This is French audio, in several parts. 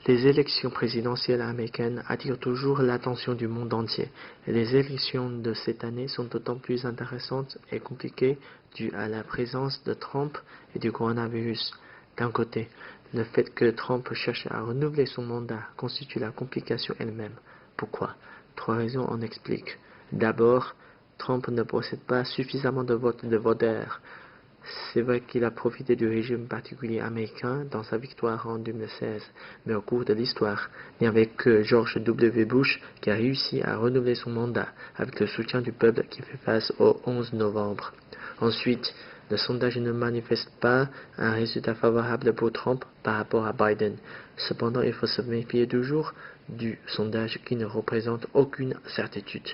Les élections présidentielles américaines attirent toujours l'attention du monde entier, et les élections de cette année sont d'autant plus intéressantes et compliquées dues à la présence de Trump et du coronavirus. D'un côté, le fait que Trump cherche à renouveler son mandat constitue la complication elle-même. Pourquoi? Trois raisons en expliquent. D'abord, Trump ne possède pas suffisamment de votes de voteurs. C'est vrai qu'il a profité du régime particulier américain dans sa victoire en 2016, mais au cours de l'histoire, il n'y avait que George W. Bush qui a réussi à renouveler son mandat avec le soutien du peuple qui fait face au 11 novembre. Ensuite, le sondage ne manifeste pas un résultat favorable pour Trump par rapport à Biden. Cependant, il faut se méfier toujours du sondage qui ne représente aucune certitude.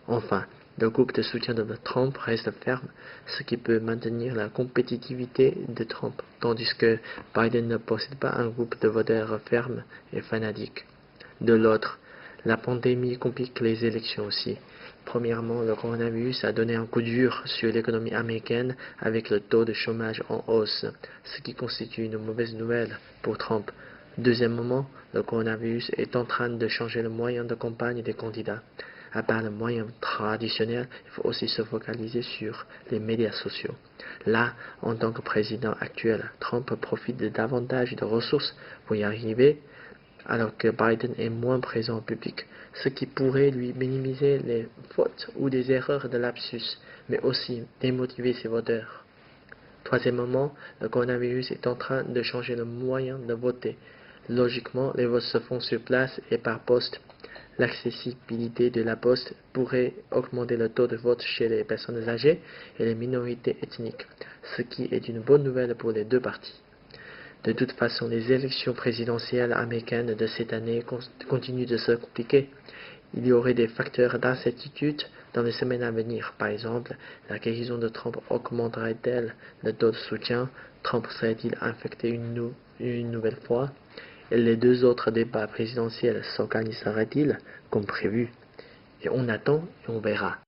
Enfin, le groupe de soutien de Trump reste ferme, ce qui peut maintenir la compétitivité de Trump, tandis que Biden ne possède pas un groupe de voteurs ferme et fanatiques. De l'autre, la pandémie complique les élections aussi. Premièrement, le coronavirus a donné un coup dur sur l'économie américaine avec le taux de chômage en hausse, ce qui constitue une mauvaise nouvelle pour Trump. Deuxièmement, le coronavirus est en train de changer le moyen de campagne des candidats. À part le moyen traditionnel, il faut aussi se focaliser sur les médias sociaux. Là, en tant que président actuel, Trump profite de davantage de ressources pour y arriver, alors que Biden est moins présent en public, ce qui pourrait lui minimiser les fautes ou des erreurs de lapsus, mais aussi démotiver ses voteurs. Troisièmement, le coronavirus est en train de changer le moyen de voter. Logiquement, les votes se font sur place et par poste. L'accessibilité de la poste pourrait augmenter le taux de vote chez les personnes âgées et les minorités ethniques, ce qui est une bonne nouvelle pour les deux partis. De toute façon, les élections présidentielles américaines de cette année continuent de se compliquer. Il y aurait des facteurs d'incertitude dans les semaines à venir. Par exemple, la guérison de Trump augmenterait-elle le taux de soutien? Trump serait-il infecté une nouvelle fois? Et les deux autres débats présidentiels s'organiseraient-ils comme prévu? Et on attend et on verra.